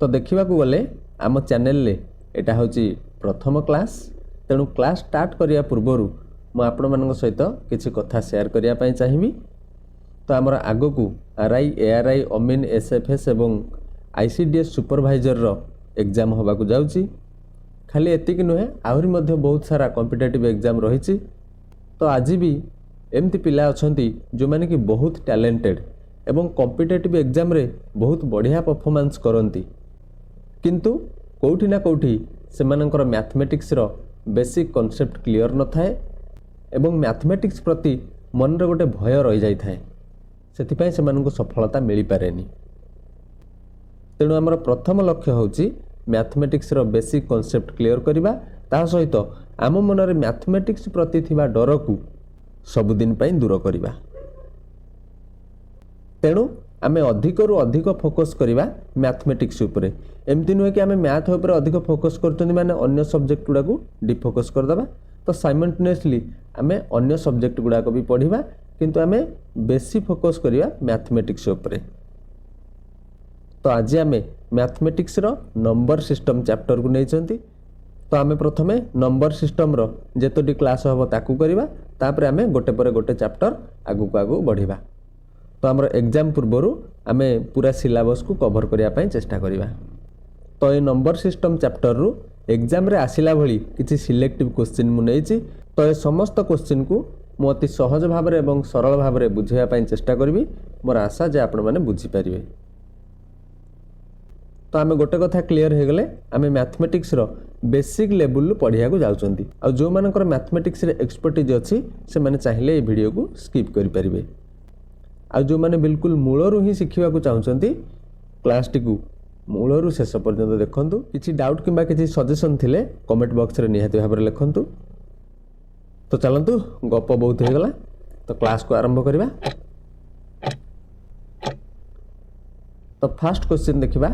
तो देखा गले आम चैनल एटा हूँ प्रथम क्लास तेणु क्लास स्टार्ट करिया पूर्वर मु आपण मान सहित किसी कथा शेयर करने चाहिए। तो आमर आग को आरआई एआरआई अमीन एसएफएस एवं आईसीडीएस सुपरवाइजर रो एग्जाम होबाकू जाउची। खाली एतिक नुहे आहरी मध्य बहुत सारा कॉम्पिटिटिव एग्जाम रही। तो आज भी एमती पिला अछंती जो माने कि बहुत टैलेंटेड एवं कॉम्पिटिटिव एग्जाम रे बहुत बढ़िया परफॉर्मेंस करती, किंतु कोठी ना कोठी सेमानकर मैथमेटिक्स रो बेसिक कॉन्सेप्ट क्लियर न थाए एवं मैथमेटिक्स प्रति मन रे गोटे भय रही जाई थाए, सेथिपाई सेमानकु सफलता मिली पारेनी। तेणु आमर प्रथम लक्ष्य होची मैथमेटिक्स रो बेसिक कॉन्सेप्ट क्लियर करिबा, ता सहित आम मन रे मैथमेटिक्स प्रति थिबा डर को सबुदिन पाई दूर करिबा। तेणु आमे अधिक रु अधिक फोकस करिबा मैथमेटिक्स उपरे। एमती नुहे कि आमे मैथ उपरे अधिक फोकस करतोनी माने अन्य सब्जेक्ट गुडा को डिफोकस कर दबा। तो साइमल्टेनियसली आमे अन्य सब्जेक्ट गुडा को भी पढ़िबा, किंतु आमे बेसी फोकस करिबा मैथमेटिक्स उपरे। तो आज आमे मैथमेटिक्स रो नंबर सिस्टम चैप्टर को नै चंती। तो आमे प्रथमे नंबर सिस्टम रो जेतोटी क्लास हबो ताकू करिबा, तापरे आमे गोटे पर गोटे चैप्टर आगु बढ़िबा। तो आमर एग्जाम पूर्वर आमे पूरा सिलेबस को कवर करिया पई चेष्टा करिबा। तो ये नंबर सिस्टम चैप्टर रु एग्जाम रे आसिला भली किछि सिलेक्टिव क्वेश्चन मु नेछि। तो ये समस्त क्वेश्चन को मु अति सहज भाव रे एवं सरल भाव रे बुझाइया पई चेष्टा करबी। मोर आशा जे आपण माने बुझी परिबे। तो आमे गोटे कथा क्लियर हो गले, आमे मैथमेटिक्स रो बेसिक लेवल पढ़िया को जाउचंती। आ जो मानकर मैथमेटिक्स रे एक्सपर्टीज अछि से माने चाहिले ए वीडियो को स्किप करि परिबे। आ जो माने बिल्कुल मूलरू ही शिखिबा को चाहुचंती क्लास टी को मूलरू शेष पर्यंत देखंतु। किछि डाउट किंबा किछि सजेशन थिले कमेंट बॉक्स रे निहाती भाबरे लिखंतु। तो चलंतु गप बहुत हो गला, तो क्लास को आरंभ करिबा। तो फर्स्ट क्वेश्चन देखिबा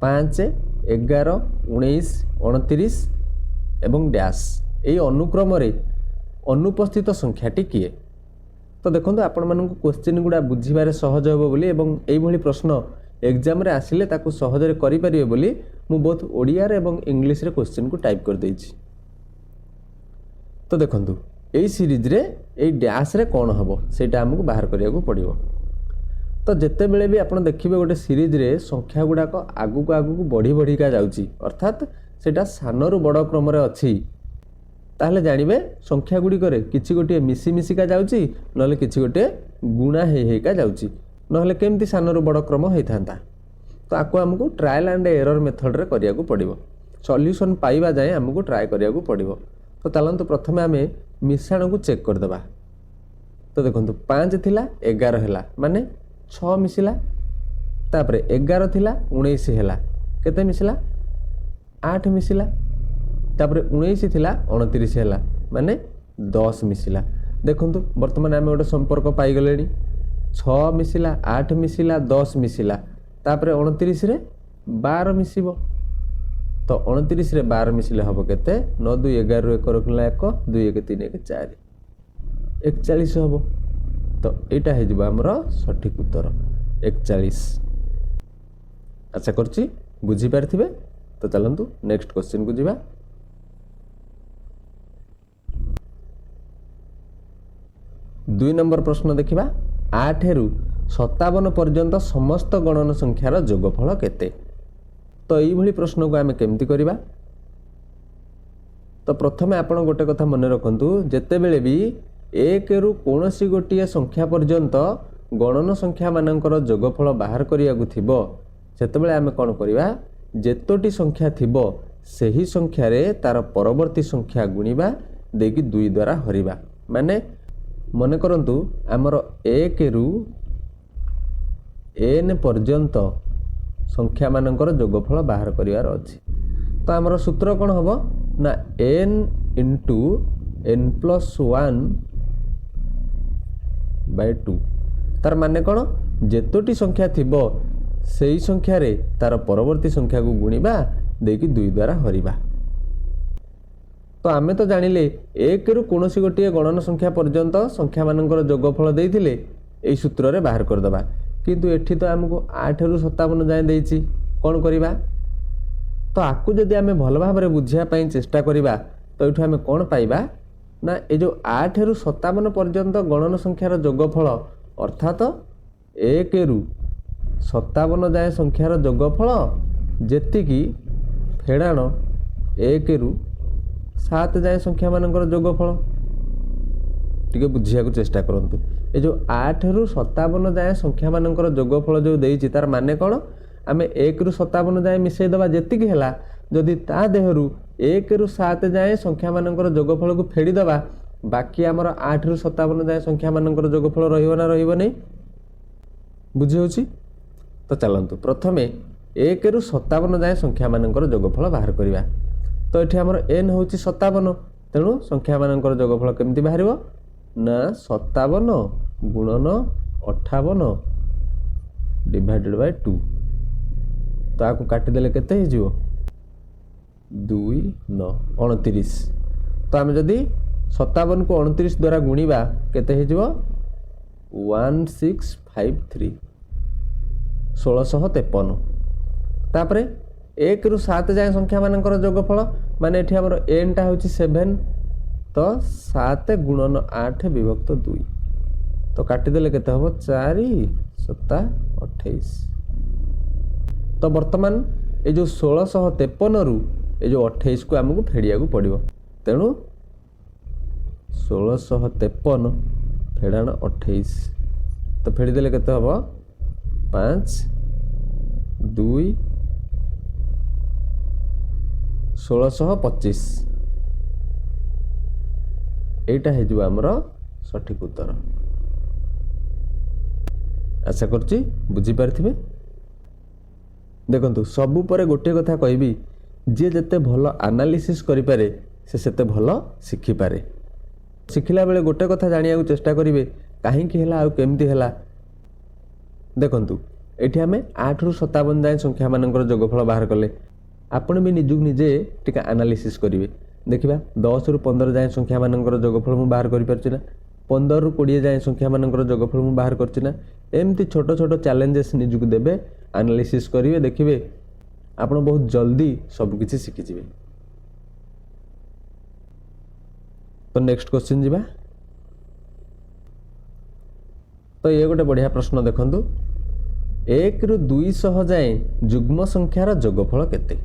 5, 11, 19, 29 एवं डैश एई अनुक्रम रे अनुपस्थित संख्याटी किए। तो देखो आपण मानक क्वेश्चन गुड़ा बुझीबारे सहज होबो बोली एवं एई भली प्रश्न एग्जाम रे आसिले ताकू सहज रे करि परिबे बोली मु बहुत ओडिया रे एवं इंग्लिश रे क्वेश्चन को टाइप कर देछि। तो देखंतु एई सीरीज रे एई डैश रे कोन हबो सेटा हमकु बाहर करिया को पड़िबो। तो जेते बेले भी आपण देखिबे गोटे सीरीज रे संख्या गुडा को आगु को बढ़ी बढ़ी का जाउची, अर्थात सेटा सानरु बड़ क्रम रे अछि, ताहले जानिबे संख्या गुडी करे किछि गोटे मिसी मिसी का जाउची, नले किछि गोटे गुणा हे का जाउची, नहले केमती सानरु बड़ क्रम होई थांता। तो आको हमकु ट्रायल एंड एरर मेथड रे करिया को पड़िबो। सॉल्यूशन पाइबा जाय हमकु ट्राई करिया को पड़िबो। तो चलंतु प्रथमे आमे मिश्रण को चेक कर देबा। तो देखंतु 5 थिला 11 हैला माने 6 मिसिला, तापरे 11 थिला 19 हैला केते मिसिला 8 मिसिला, तापरे 19 थिला 29 हैला माने 10 मिसिला। देखंतु वर्तमान आमे गोटे संपर्क पाई गलेनी 6 मिसिला 8 मिसिला 10 मिसिला, तापरे 29 रे 12 मिसिबो। तो 29 रे 12 मिसिले हबो केते 9 2 11 रो 1 रखला 1 2 1 3 1 4 41 हबो। तो एटा हे जबा हमरो सठिक उत्तर 41। आशा करछि बुझी पारथिबे। तो चलंतु नेक्स्ट क्वेश्चन को जिबा। 2 नंबर प्रश्न देखिबा 8 रु 57 पर्यंत समस्त गणन संख्यार जोगफल केते। तो एई भली प्रश्न को आमे केमती करिबा। तो प्रथमे आपण गोटे कथा मन रखंतु, जेते बेले भी 1 रु कोनोसी गोटिए संख्या पर्यंत गणन संख्या मानकर जोगफल बाहर करिया को थिबो, सेते बेले आमे कोन करिबा जेतोटी संख्या थिबो सेही संख्या रे तार परवर्ती संख्या गुणिबा देकी 2 द्वारा हरिबा। माने मन करंतु आमर 1 रु n पर्यंत संख्या मानकर जोगफल बाहर करिवार अछि। तो आमर सूत्र कोन हबो ना n into n plus 1 by 2। तार माने कोन जेतोटी संख्या थिबो सेही संख्या रे तार परवर्ती संख्या को गुणिबा देकी 2 द्वारा हरिबा। तो आमे तो जानिले 1 रु कोनोसी गोटिए गणन संख्या पर्यंत संख्या मानकर जोगफल देइथिले एई सूत्र रे बाहर कर दबा, किंतु एठी तो हमको 8 रु 57 जाय देइछि। କ'ଣ କରିବା? ତ ଆକୁ ଯଦି ଆମେ ଭଲ ଭାବରେ ବୁଝିବା ପାଇଁ ଚେଷ୍ଟା କରିବା ତ ଏଇଠୁ ଆମେ କ'ଣ ପାଇବା ନା ଏ ଯେଉଁ 8ରୁ 57 ପର୍ଯ୍ୟନ୍ତ ଗଣନ ସଂଖ୍ୟାର ଯୋଗଫଳ ଅର୍ଥାତ୍ 1ରୁ 57 ଯାଏଁ ସଂଖ୍ୟାର ଯୋଗଫଳ ଯେତିକି ଫେଡ଼ାଣ 1ରୁ 7 ଯାଏଁ ସଂଖ୍ୟାମାନଙ୍କର ଯୋଗଫଳ। ଟିକେ ବୁଝିବାକୁ ଚେଷ୍ଟା କରନ୍ତୁ। ଏ ଯେଉଁ 8ରୁ 57 ଯାଏଁ ସଂଖ୍ୟାମାନଙ୍କର ଯୋଗଫଳ ଯେଉଁ ଦେଇଛି ତାର ମାନେ କ'ଣ? ଆମେ 1ରୁ 57 ଯାଏଁ ମିଶାଇ ଦେବା ଯେତିକି ହେଲା, ଯଦି ତା ଦେହରୁ 1ରୁ 7 ଯାଏଁ ସଂଖ୍ୟାମାନଙ୍କର ଯୋଗଫଳକୁ ଫେଡ଼ିଦେବା, ବାକି ଆମର 8ରୁ 57 ଯାଏଁ ସଂଖ୍ୟାମାନଙ୍କର ଯୋଗଫଳ ରହିବ ନା ରହିବନି? ବୁଝି ହେଉଛି? ତ ଚାଲନ୍ତୁ ପ୍ରଥମେ 1ରୁ 57 ଯାଏଁ ସଂଖ୍ୟାମାନଙ୍କର ଯୋଗଫଳ ବାହାର କରିବା। ତ ଏଠି ଆମର n ହେଉଛି 57, ତେଣୁ ସଂଖ୍ୟାମାନଙ୍କର ଯୋଗଫଳ କେମିତି ବାହାରିବ ନା 57 ଗୁଣନ 58 ଡିଭାଇଡେଡ୍ ବାଇ 2। ତ ଆକୁ କାଟିଦେଲେ କେତେ ହେଇଯିବ? 2 9 29। ତ ଆମେ ଯଦି 57କୁ 29 ଦ୍ୱାରା ଗୁଣିବା କେତେ ହେଇଯିବ? 1653 1653। ତାପରେ 1ରୁ 7 ଯାଏଁ ସଂଖ୍ୟାମାନଙ୍କର ଯୋଗଫଳ ମାନେ ଏଠି ଆମର nଟା ହେଉଛି 7, ତ 7 ଗୁଣନ 8 ବିଭକ୍ତ 2। ତ କାଟିଦେଲେ କେତେ ହେବ? 4 7 28। ତ ବର୍ତ୍ତମାନ ଏ ଯେଉଁ 1653ରୁ ଏ ଯେଉଁ 28କୁ ଆମକୁ ଫେଡ଼ିବାକୁ ପଡ଼ିବ। ତେଣୁ 1653 ଫେଡ଼ାଣ 28। ତ ଫେଡ଼ିଦେଲେ କେତେ ହେବ? 5 2 1625। এইটা ହେଇଯିବ ଆମର ସଠିକ୍ ଉତ୍ତର। ଆଶା କରୁଛି ବୁଝିପାରିଥିବେ। ଦେଖନ୍ତୁ, ସବୁ ପରେ ଗୋଟିଏ କଥା କହିବି, ଯିଏ ଯେତେ ଭଲ ଆନାଲିସିସ୍ କରିପାରେ ସେ ସେତେ ଭଲ ଶିଖିପାରେ। ଶିଖିଲା ବେଳେ ଗୋଟେ କଥା ଜାଣିବାକୁ ଚେଷ୍ଟା କରିବେ, କାହିଁକି ହେଲା ଆଉ କେମିତି ହେଲା। ଦେଖନ୍ତୁ, ଏଠି ଆମେ 8ରୁ 57 ଯାଏଁ ସଂଖ୍ୟାମାନଙ୍କର ଯୋଗଫଳ ବାହାର କଲେ। ଆପଣ ବି ନିଜକୁ ନିଜେ ଟିକେ ଆନାଲିସିସ୍ କରିବେ। ଦେଖିବା 10ରୁ 15 ଯାଏଁ ସଂଖ୍ୟାମାନଙ୍କର ଯୋଗଫଳ ମୁଁ ବାହାର କରିପାରୁଛି ନା, 15ରୁ 20 ଯାଏଁ ସଂଖ୍ୟାମାନଙ୍କର ଯୋଗଫଳ ମୁଁ ବାହାର କରୁଛି ନା। ଏମିତି ଛୋଟ ଛୋଟ ଚ୍ୟାଲେଞ୍ଜେସ୍ ନିଜକୁ ଦେବେ, ଆନାଲିସିସ୍ କରିବେ, ଦେଖିବେ ଆପଣ ବହୁତ ଜଲ୍ଦି ସବୁକିଛି ଶିଖିଯିବେ। ତ ନେକ୍ସଟ କ୍ୱେଶ୍ଚିନ୍ ଯିବା। ତ ଇଏ ଗୋଟେ ବଢ଼ିଆ ପ୍ରଶ୍ନ ଦେଖନ୍ତୁ, 1ରୁ 200 ଯାଏଁ ଯୁଗ୍ମ ସଂଖ୍ୟାର ଯୋଗଫଳ କେତେ?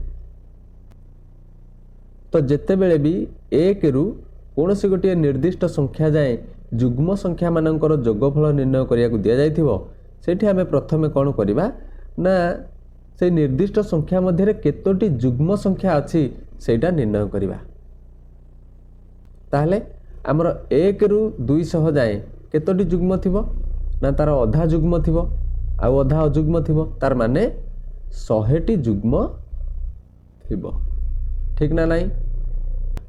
ତ ଯେତେବେଳେ ବି 1ରୁ କୌଣସି ଗୋଟିଏ ନିର୍ଦ୍ଦିଷ୍ଟ ସଂଖ୍ୟା ଯାଏଁ ଯୁଗ୍ମ ସଂଖ୍ୟାମାନଙ୍କର ଯୋଗଫଳ ନିର୍ଣ୍ଣୟ କରିବାକୁ ଦିଆଯାଇଥିବ, ସେଠି ଆମେ ପ୍ରଥମେ କ'ଣ କରିବା ନା ସେଇ ନିର୍ଦ୍ଦିଷ୍ଟ ସଂଖ୍ୟା ମଧ୍ୟରେ କେତୋଟି ଯୁଗ୍ମ ସଂଖ୍ୟା ଅଛି ସେଇଟା ନିର୍ଣ୍ଣୟ କରିବା। ତାହେଲେ ଆମର 1ରୁ 200 ଯାଏଁ କେତୋଟି ଯୁଗ୍ମ ଥିବ ନା ତାର ଅଧା ଯୁଗ୍ମ ଥିବ ଆଉ ଅଧା ଅଯୁଗ୍ମ ଥିବ, ତାର ମାନେ 100ଟି ଯୁଗ୍ମ ଥିବ। ଠିକ୍ ନା ନାହିଁ?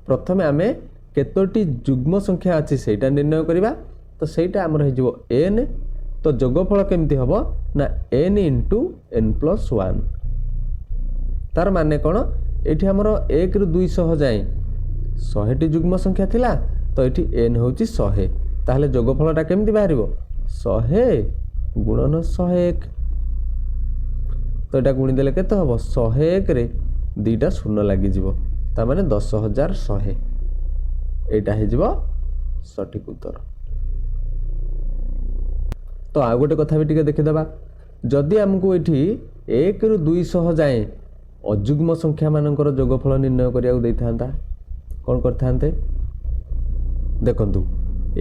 ପ୍ରଥମେ ଆମେ କେତୋଟି ଯୁଗ୍ମ ସଂଖ୍ୟା ଅଛି ସେଇଟା ନିର୍ଣ୍ଣୟ କରିବା। ତ ସେଇଟା ଆମର ହେଇଯିବ n। ତ ଯୋଗଫଳ କେମିତି ହେବ ନା n × n+1। ତାର ମାନେ କ'ଣ? ଏଠି ଆମର 1ରୁ 200 ଯାଏଁ 100ଟି ଯୁଗ୍ମ ସଂଖ୍ୟା ଥିଲା, ତ ଏଠି n ହେଉଛି 100। ତାହେଲେ ଯୋଗଫଳଟା କେମିତି ବାହାରିବ? 100 ଗୁଣନ 101। ତ ଏଇଟା ଗୁଣିଦେଲେ କେତେ ହେବ? 101ରେ 2ଟା ଶୂନ ଲାଗିଯିବ, ତାମାନେ 10100। এইটা ହେଇଯିବ ସଠିକ୍ ଉତ୍ତର। ତ ଆଉ ଗୋଟେ କଥା ବି ଟିକେ ଦେଖିଦେବା, ଯଦି ଆମକୁ ଏଠି 1ରୁ 200 ଯାଏଁ ଅଯୁଗ୍ମ ସଂଖ୍ୟାମାନଙ୍କର ଯୋଗଫଳ ନିର୍ଣ୍ଣୟ କରିବାକୁ ଦେଇଥାନ୍ତା, କ'ଣ କରିଥାନ୍ତେ? ଦେଖନ୍ତୁ,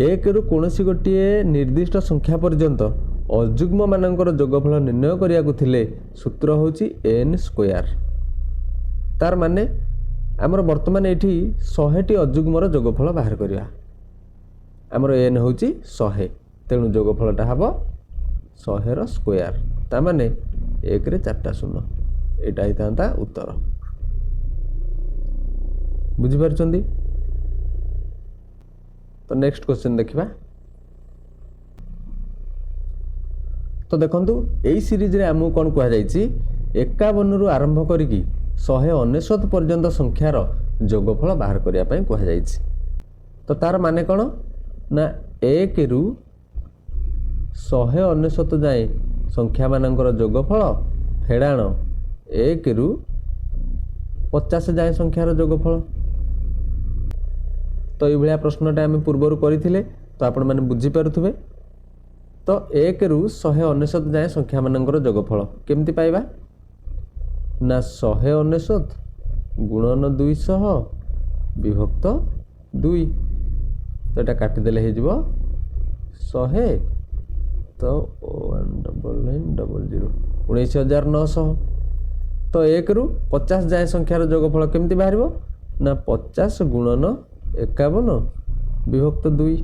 1ରୁ କୌଣସି ଗୋଟିଏ ନିର୍ଦ୍ଦିଷ୍ଟ ସଂଖ୍ୟା ପର୍ଯ୍ୟନ୍ତ ଅଯୁଗ୍ମମାନଙ୍କର ଯୋଗଫଳ ନିର୍ଣ୍ଣୟ କରିବାକୁ ଥିଲେ ସୂତ୍ର ହେଉଛି n²। ତାର ମାନେ ଆମର ବର୍ତ୍ତମାନ ଏଠି 100ଟି ଅଯୁଗ୍ମର ଯୋଗଫଳ ବାହାର କରିବା। ଆମର n ହେଉଛି 100, ତେଣୁ ଯୋଗଫଳଟା ହେବ 100ର ସ୍କୋୟାର, ତାମାନେ 1ରେ 4ଟା ଶୂନ। ଏଇଟା ହେଇଥାନ୍ତା ଉତ୍ତର। ବୁଝିପାରୁଛନ୍ତି? ତ ନେକ୍ସଟ କ୍ୱେଶ୍ଚନ୍ ଦେଖିବା। ତ ଦେଖନ୍ତୁ, ଏଇ ସିରିଜରେ ଆମକୁ କ'ଣ କୁହାଯାଇଛି? 51ରୁ ଆରମ୍ଭ କରିକି 199 ପର୍ଯ୍ୟନ୍ତ ସଂଖ୍ୟାର ଯୋଗଫଳ ବାହାର କରିବା ପାଇଁ କୁହାଯାଇଛି। ତ ତାର ମାନେ କ'ଣ ନା 1ରୁ 199 ଯାଏଁ ସଂଖ୍ୟାମାନଙ୍କର ଯୋଗଫଳ ଫେଡ଼ାଣ 1 ରୁ 50 ଯାଏ ସଂଖ୍ୟାର ଯୋଗଫଳ। ତ ଏଇଭଳିଆ ପ୍ରଶ୍ନଟା ଆମେ ପୂର୍ବରୁ କରିଥିଲେ, ତ ଆପଣମାନେ ବୁଝିପାରୁଥିବେ। ତ 1 ରୁ 199 ଯାଏ ସଂଖ୍ୟାମାନଙ୍କର ଯୋଗଫଳ କେମିତି ପାଇବା ନା 199 ଗୁଣନ 200 ବିଭକ୍ତ 2। ତ ଏଇଟା କାଟିଦେଲେ ହେଇଯିବ 100, ତ 19,900 19,900। ତ 1 ରୁ 50 ଯାଏ ସଂଖ୍ୟାର ଯୋଗଫଳ କେମିତି ବାହାରିବ ନା 50 ଗୁଣନ 51 ବିଭକ୍ତ 2।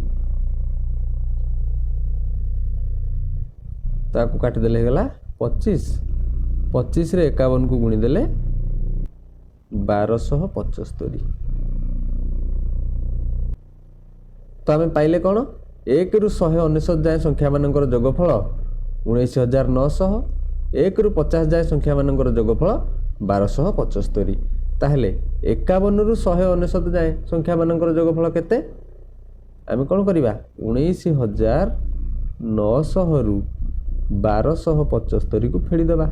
ତାକୁ କାଟିଦେଲେ ହେଇଗଲା 25। 25 ରେ 51କୁ ଗୁଣିଦେଲେ 1275। ତ ଆମେ ପାଇଲେ କ'ଣ 1 ରୁ 199 ଯାଏ ସଂଖ୍ୟାମାନଙ୍କର ଯୋଗଫଳ 19,900, 1 ରୁ 50 ଯାଏ ସଂଖ୍ୟାମାନଙ୍କର ଯୋଗଫଳ 1275। ତାହେଲେ 51 ରୁ 199 ଯାଏ ସଂଖ୍ୟାମାନଙ୍କର ଯୋଗଫଳ କେତେ? ଆମେ କ'ଣ କରିବା 19,900 ରୁ 1275କୁ ଫେଡ଼ିଦେବା।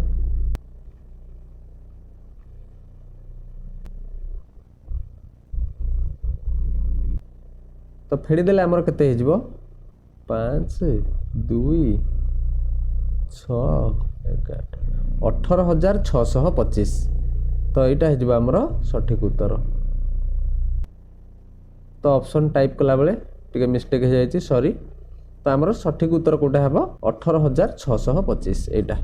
ତ ଫେଡ଼ିଦେଲେ ଆମର କେତେ ହେଇଯିବ 5, 2, 6, 11, 18,625। ତ ଏଇଟା ହେଇଯିବ ଆମର ସଠିକ୍ ଉତ୍ତର। ତ ଅପସନ୍ ଟାଇପ୍ କଲାବେଳେ ଟିକେ ମିଷ୍ଟେକ୍ ହେଇଯାଇଛି, ସରି। ତ ଆମର ସଠିକ୍ ଉତ୍ତର କେଉଁଟା ହେବ 18,625 ଏଇଟା।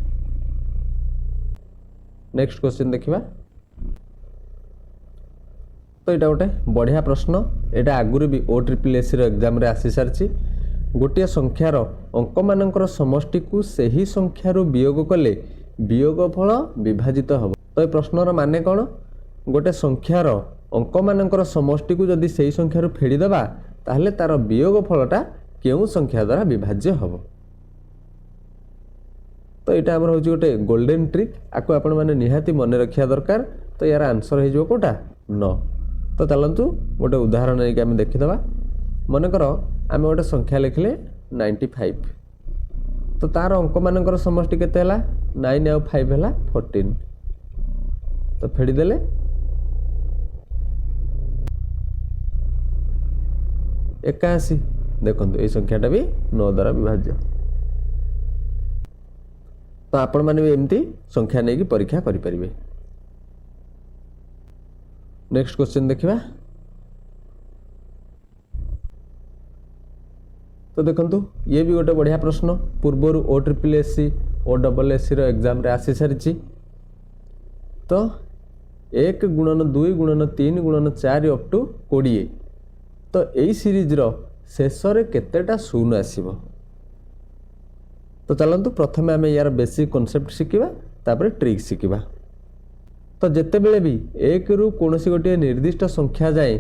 ନେକ୍ସଟ କ୍ୱେଶ୍ଚିନ୍ ଦେଖିବା। ତ ଏଇଟା ଗୋଟେ ବଢ଼ିଆ ପ୍ରଶ୍ନ। ଏଇଟା ଆଗରୁ ବି OSSSCର ଏକ୍ଜାମ୍ରେ ଆସିସାରିଛି। ଗୋଟିଏ ସଂଖ୍ୟାର ଅଙ୍କମାନଙ୍କର ସମଷ୍ଟିକୁ ସେହି ସଂଖ୍ୟାରୁ ବିୟୋଗ କଲେ ବିୟୋଗଫଳ ବିଭାଜିତ ହେବ। ତ ଏ ପ୍ରଶ୍ନର ମାନେ କ'ଣ? ଗୋଟେ ସଂଖ୍ୟାର ଅଙ୍କମାନଙ୍କର ସମଷ୍ଟିକୁ ଯଦି ସେହି ସଂଖ୍ୟାରୁ ଫେଡ଼ିଦେବା ତାହେଲେ ତା'ର ବିୟୋଗଫଳଟା କେଉଁ ସଂଖ୍ୟା ଦ୍ୱାରା ବିଭାଜ୍ୟ ହେବ? ତ ଏଇଟା ଆମର ହେଉଛି ଗୋଟେ ଗୋଲ୍ଡେନ୍ ଟ୍ରିକ୍। ଆକୁ ଆପଣମାନେ ନିହାତି ମନେ ରଖିବା ଦରକାର। ତ ୟାର ଆନ୍ସର ହେଇଯିବ କେଉଁଟା 9। ତ ଚାଲନ୍ତୁ ଗୋଟେ ଉଦାହରଣ ନେଇକି ଆମେ ଦେଖିଦେବା। ମନେକର ଆମେ ଗୋଟେ ସଂଖ୍ୟା ଲେଖିଲେ 95। ତ ତା'ର ଅଙ୍କମାନଙ୍କର ସମଷ୍ଟି କେତେ ହେଲା 9 ଆଉ 5 ହେଲା 14। ତ ଫେଡ଼ିଦେଲେ 81। ଦେଖନ୍ତୁ ଏଇ ସଂଖ୍ୟାଟା ବି 9 ଦ୍ୱାରା ବିଭାଜ୍ୟ। ତ ଆପଣମାନେ ବି ଏମିତି ସଂଖ୍ୟା ନେଇକି ପରୀକ୍ଷା କରିପାରିବେ। ନେକ୍ସଟ କ୍ୱେଶ୍ଚିନ୍ ଦେଖିବା। ତ ଦେଖନ୍ତୁ ଇଏ ବି ଗୋଟେ ବଢ଼ିଆ ପ୍ରଶ୍ନ। ପୂର୍ବରୁ OSSSC OSSSCର ଏକ୍ଜାମ୍ରେ ଆସିସାରିଛି। ତ 1 ଗୁଣନ 2 ଗୁଣନ 3 ଗୁଣନ 4 ଅପ୍ ଟୁ 20। ତ ଏଇ ସିରିଜ୍ର ଶେଷରେ କେତେଟା ଶୂନ ଆସିବ? ତ ଚାଲନ୍ତୁ ପ୍ରଥମେ ଆମେ ୟାର ବେସିକ୍ କନସେପ୍ଟ ଶିଖିବା, ତାପରେ ଟ୍ରିକ୍ ଶିଖିବା। ତ ଯେତେବେଳେ ବି 1 ରୁ କୌଣସି ଗୋଟିଏ ନିର୍ଦ୍ଦିଷ୍ଟ ସଂଖ୍ୟା ଯାଏ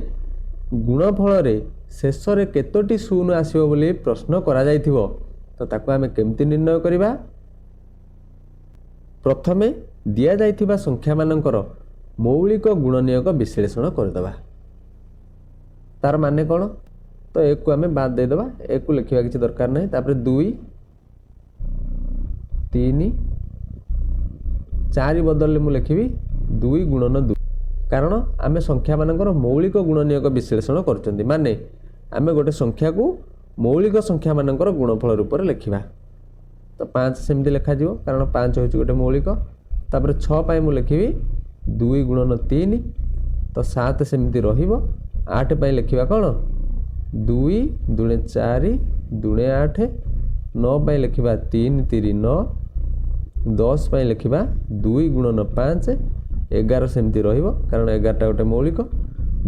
ଗୁଣଫଳରେ ଶେଷରେ କେତୋଟି ଶୂନ ଆସିବ ବୋଲି ପ୍ରଶ୍ନ କରାଯାଇଥିବ, ତ ତାକୁ ଆମେ କେମିତି ନିର୍ଣ୍ଣୟ କରିବା? ପ୍ରଥମେ ଦିଆଯାଇଥିବା ସଂଖ୍ୟାମାନଙ୍କର ମୌଳିକ ଗୁଣନୀୟକ ବିଶ୍ଳେଷଣ କରିଦେବା। ତାର ମାନେ କ'ଣ? ତ 1କୁ ଆମେ ବାଦ ଦେଇଦେବା, 1କୁ ଲେଖିବା କିଛି ଦରକାର ନାହିଁ। ତାପରେ 2, 3, 4 ବଦଳରେ ମୁଁ ଲେଖିବି 2 ଗୁଣନ 2। କାରଣ ଆମେ ସଂଖ୍ୟାମାନଙ୍କର ମୌଳିକ ଗୁଣନୀୟକ ବିଶ୍ଳେଷଣ କରୁଛନ୍ତି, ମାନେ ଆମେ ଗୋଟେ ସଂଖ୍ୟାକୁ ମୌଳିକ ସଂଖ୍ୟାମାନଙ୍କର ଗୁଣଫଳ ରୂପରେ ଲେଖିବା। ତ 5 ସେମିତି ଲେଖାଯିବ, କାରଣ 5 ହେଉଛି ଗୋଟେ ମୌଳିକ। ତାପରେ 6 ପାଇଁ ମୁଁ ଲେଖିବି 2 ଗୁଣନ 3। ତ 7 ସେମିତି ରହିବ। 8 ପାଇଁ ଲେଖିବା କ'ଣ 2 ଦୁଣେ 4 ଦୁଣେ 8। 9 ପାଇଁ ଲେଖିବା 3 3 9। 10 ପାଇଁ ଲେଖିବା 2 ଗୁଣନ 5। 11 ସେମିତି ରହିବ, କାରଣ 11ଟା ଗୋଟେ ମୌଳିକ।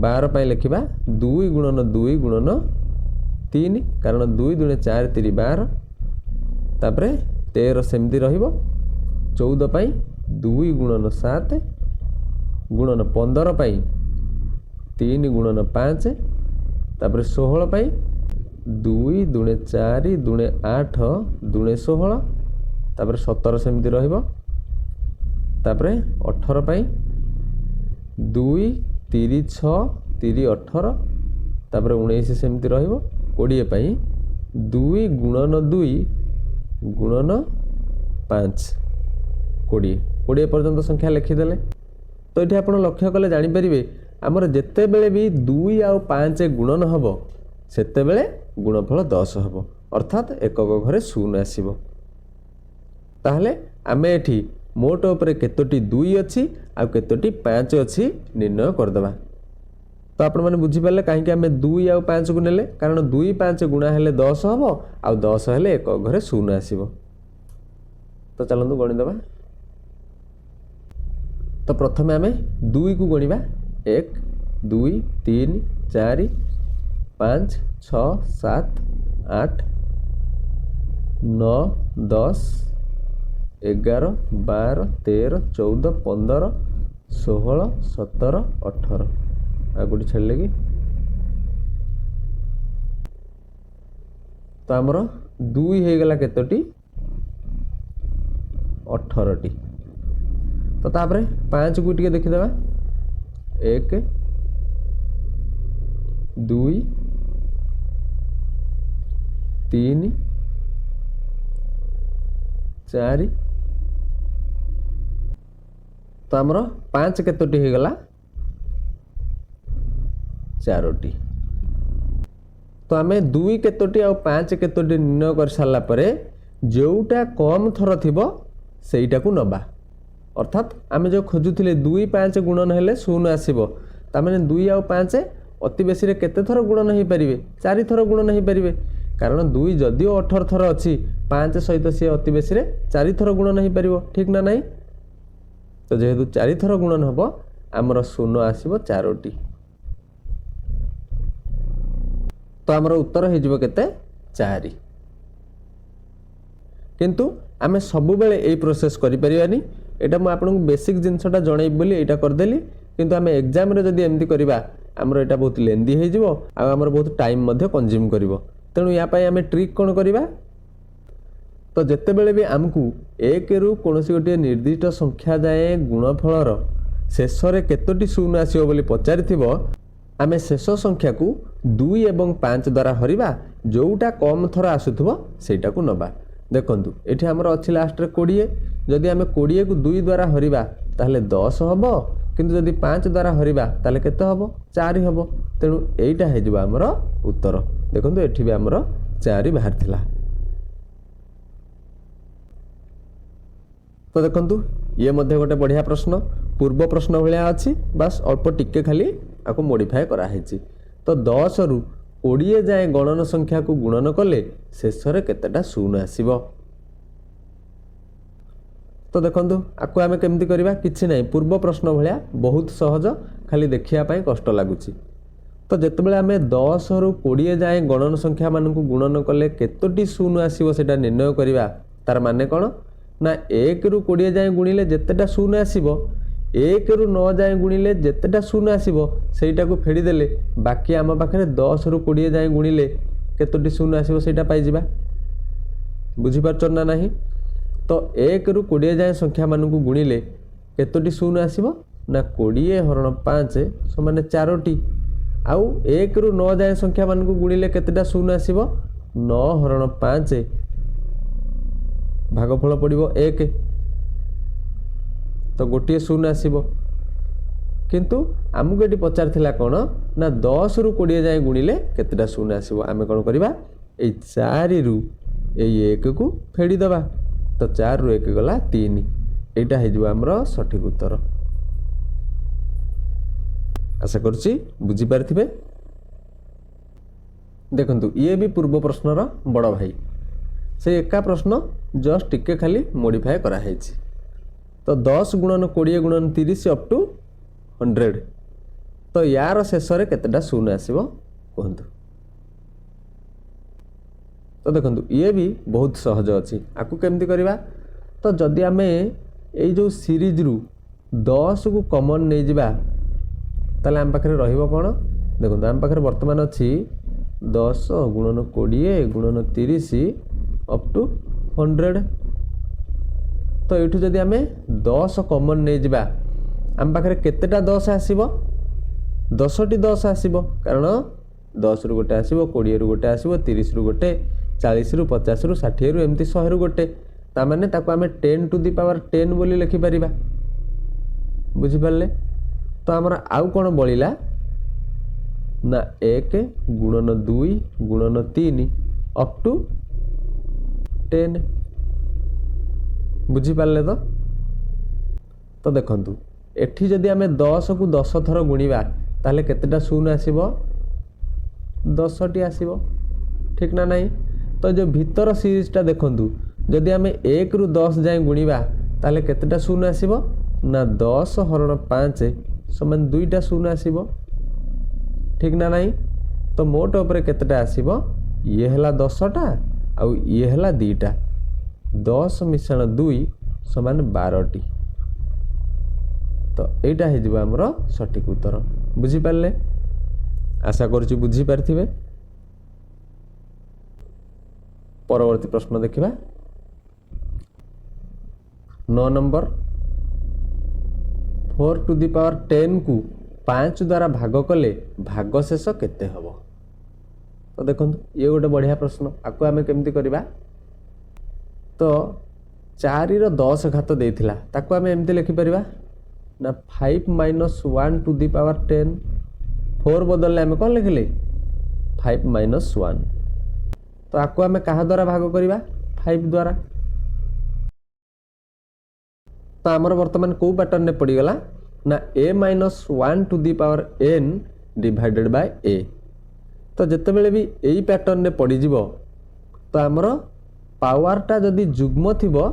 12 ପାଇଁ ଲେଖିବା 2 ଗୁଣନ 2 ଗୁଣନ 3, କାରଣ 2 ଦୁଣେ 4 3 12। ତାପରେ 13 ସେମିତି ରହିବ। 14 ପାଇଁ 2 ଗୁଣନ 7 ଗୁଣନ 15 ପାଇଁ 3 ଗୁଣନ 5। ତାପରେ 16 ପାଇଁ 2 ଦୁଣେ 4 ଦୁଣେ 8 ଦୁଣେ 16। ତାପରେ 17 ସେମିତି ରହିବ। ତାପରେ 18 ପାଇଁ 2 3 6 3 18। ତାପରେ 19 ସେମିତି ରହିବ। 20 ପାଇଁ 2 ଗୁଣନ 2 ଗୁଣନ 5 20। 20 पर्यंत संख्या लिखिदेले। तो ये आप लक्ष्य कले जानीपारे आमर जितेबले भी 2 आउ 5 गुणन हम सेतेबेले गुणफल 10 हम अर्थात एकक घरे 0 आसीबो। ताहले आमे एठी मोट उपरे केतोटी 2 अच्छी आ केतोटी 5 अच्छी निर्णय करदेबा। तो आपण मैंने बुझीपारे कहीं आम 2 आउ 5 को नेले कारण 2 5 गुणा हेले 10 हम आउ 10 हेले एकक घरे 0 आसीबो। तो चलतु गणिदेबा। तो प्रथमे आम 2 को गणिबा 1 2 3 4 5 6 7 8 9 10 11 12 13 14 15 16 17 18 आगुटी छाड़े कि तो आमर 2 हो गला केतोटी 18टी। तो तापरे 5 को टिके देखिदेबा 1 2 3 4 तो आमर 5 केतोटी हो गला 4टी। तो आम 2 केतोटी आ 5 केतोटी निर्णय कर सारा परे जोटा कम थर थिबो सेईटा को नबा। अर्थात आम जो खोजुथिले 2 5 गुणन हेले 0 आसीबो तामाने 2 आ 5 अति बेसी रे केते थर गुणन हो पारिबे 4 थर गुणन हो पारिबे कारण 2 जदिओ 18 थर अच्छी 5 सहित सी अति बेसी रे 4 थर गुणन हो पारिबो ठीक ना नहीं। तो जेहेतु 4 थर गुणन हबो आमर 0 आसीबो 4टी। तो आमर उत्तर हो जिवो केते 4। किंतु आमे सबु बेले एई प्रोसेस करि परिबानी एटा मु आपन बेसिक जिनसटा जणै बोली एटा कर देली किंतु आमे एग्जाम रे जदी एमती करिबा आमर एटा बहुत लेंदी हो जिवो आ आमर बहुत टाइम मध्ये कंज्यूम करिवो। तेणु या पई आमे ट्रिक कोन करिबा तो जेते बेले भी आमकू 1 रु कोनोसी गोटे निर्दिष्ट संख्या जाए गुणफलर शेष रे केतोटी 0 आसीबो बोली पचारिथिबो आमे शेष संख्या को 2 एवं 5 द्वारा हरिबा जोटा कम थर आसुथबो सेटा को नबा। देखंतु एठी हमर अछि लास्ट रे 20 जदि आमे 20 को 2 द्वारा हरिबा ताहले 10 हबो किंतु जदि 5 द्वारा हरिबा ताहले केते हबो 4 हबो। तेणु एइटा हे जिवो हमर उत्तर। देखंतु एठी भी हमर 4 बाहर थिला। तो देखंतु ये मध्ये गोटे बढ़िया प्रश्न पूर्व प्रश्न भलिया अछि बस अल्प टिके खाली आको मॉडिफाई करा हेछि। तो 10 रु 20 जाए गणन संख्या को गुणन कले शेष रे केतेटा 0 आसीबो। तो देखंतु आको आमे केमती करबा किछि नै पूर्व प्रश्न भलिया बहुत सहज खाली देखिया पई कष्ट लागुछि। तो जेतेबेले आमे 10 रु 20 जाए गणन संख्या मान को गुणन कले केतोटी 0 आसीबो सेटा निर्णय करबा तार माने कोन ना 1 रु 20 जाए गुणिले जेतेटा 0 आसीबो 1 रु 9 जाए गुणिले जेतेटा 0 आसीबो सेटा को फेडी देले बाकी आम पाखरे 10 रु 20 जाए गुणिले केतोटी 0 आसीबो सेटा पाई जिबा। बुझी पारछन ना नाही। तो 1 रु 20 जाए संख्या मान को गुणिले केतोटी 0 आसीबो ना 20 हरण 5 समान 4टी आउ 1 रु 9 जाए संख्या मान को गुणिले केतेटा 0 आसीबो 9 हरण 5 भागफल पड़िबो 1 तो गोटे 0 आसीबो। किंतु आमको ये पचार थिला कोन ना 10 रु 20 जाए गुणिले केतेटा 0 आसीबो आमे कोन करबा ए 4 रु ए 1 को फेडी दबा। तो 4 रु 1 गला 3 एटा हे जिवो हमरो सठिक उत्तर। आशा करछि बुझी पारथिबे। देखंतु ये भी पूर्व प्रश्नर बड़ भाई से एका प्रश्न जस्ट टिके खाली मॉडिफाई करा हेछि। तो 10 गुणन 20 गुणन 30 अप टू 100 तो यार शेष रे केतेटा 0 आसीबो कहंतु। तो देखंतु ये भी बहुत सहज अछि आकु केमती करबा। तो जदि आमे एई जो सीरीज रु 10 को कॉमन नै जिबा ताले हम पाखरे रहिबो कोन देखंतु हम पाखरे वर्तमान अछि 10 गुणन 20 गुणन 30 अप टू 100। तो एठु जदि आमे 10 कॉमन नै जिबा हम पाखरे केतेटा 10 आसीबो 10टी 10 आसीबो कारण 10 रु गोटे आसीबो 20 रु गोटे आसीबो 30 रु गोटे 40 रु 50 रु 60 रु एमती 100 रु गोटे तामाने ताको आमे 10 टू दी पावर 10 बोली लिखि परिबा बुझी पारले। तो आमर आउ कोन बळिला ना 1 गुणन 2 गुणन 3 अप टू 10 बुझी पारले। तो देखंतु एठी जदि आमे 10 को 10 थर गुणिबा ताले केतेटा शून्य आसीबो 10 टी आसीबो ठीक ना नहीं। तो जो भीतर सीरीजटा देखंतु जदि आमे 1 रु 10 जाए गुणिबा ताले केतेटा शून्य आसीबो ना 10 हरण 5 समान 2टा शून्य आसीबो ठीक ना नहीं। तो मोट उपरे केतेटा आसीबो ये हला 10टा आ ये हला 2टा 10 मिश्रण 2 समान 12 टी। तो एटा हे जिबा हमरो सटीक उत्तर बुझी पारले। आशा करछि बुझी पारथिबे। परवर्ती प्रश्न देखिबा 9 नंबर 4 टू दी पावर 10 को 5 द्वारा भाग कले भागशेष केते हबो। तो देखंतु ये गोटे बढ़िया प्रश्न आको आमे केमती करबा। तो 4 रो 10 घात देथिला ताको आमे एमती लिखि परिबा ना 5 माइनस 1 टू दी पावर 10 4 बदलले आमे कोन लिखले 5 माइनस 1। तो आको आमे कहा द्वारा भाग करिबा 5 द्वारा। तो आमर वर्तमान को पैटर्न ने पड़ी गला ना a minus 1 to the power n divided by a। तो जते बेले भी एई पैटर्न ने पड़ी जीवो तो आमर पावरटा जदि जुग्म थिबो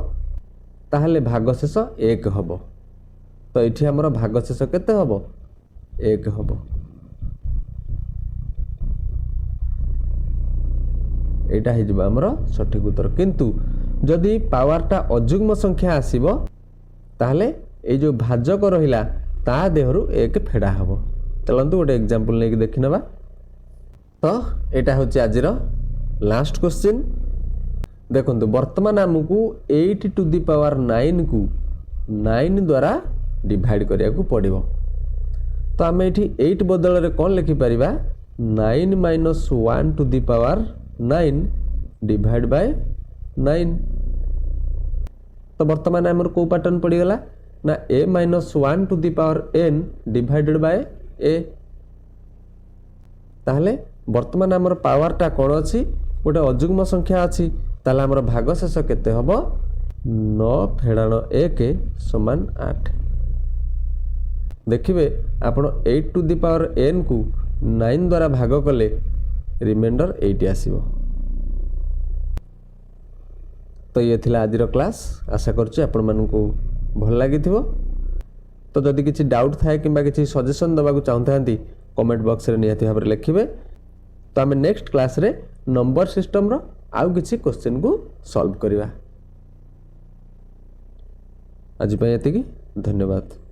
ताहले भागशेष 1 हबो। तो एठी आमर भागशेष केते हबो 1 हबो। एटा हे जिबा हमर सठिक उत्तर। किंतु जदि पावरटा अजुग्म संख्या आसीबो ताहले ए जो भाजक रहिला ता देहरु 1 फेडा हबो। चलंतु गोटे एग्जांपल नै देखिनबा। तो एटा होची आजिर लास्ट क्वेश्चन। देखंतु वर्तमान हमकु 8 टू दी पावर 9 को 9 द्वारा डिवाइड करिया को पड़िबो। तो आमे एठी 8 बदल रे कोन लिखि परिबा 9 minus 1 to the power 9 divide by 9। तो वर्तमान हमर को पैटर्न पड़ी गला ना a minus 1 to the power n divided by a। ताहले वर्तमान हमर पावरटा कोन अछि गोटे अजुग्म संख्या अछि ताले हमर भागशेष केते हबो 9 फेडाण 1 समान 8। देखिबे आपण 8 टू दी पावर n को 9 द्वारा भाग कले रिमाइंडर 8 आसीबो। तो ये थिला आजिर क्लास। आशा करछि आपण मानकु भल लागिथिबो। तो जदि किछि डाउट थाए किबा किछि सजेशन दबाकू चाहतांती कमेंट बॉक्स रे निहाती भाबरे लिखिबे। तो आमे नेक्स्ट क्लास रे नंबर सिस्टम रो आउ किछि क्वेश्चन को सॉल्व करिवा। आज पय एतिकी धन्यवाद।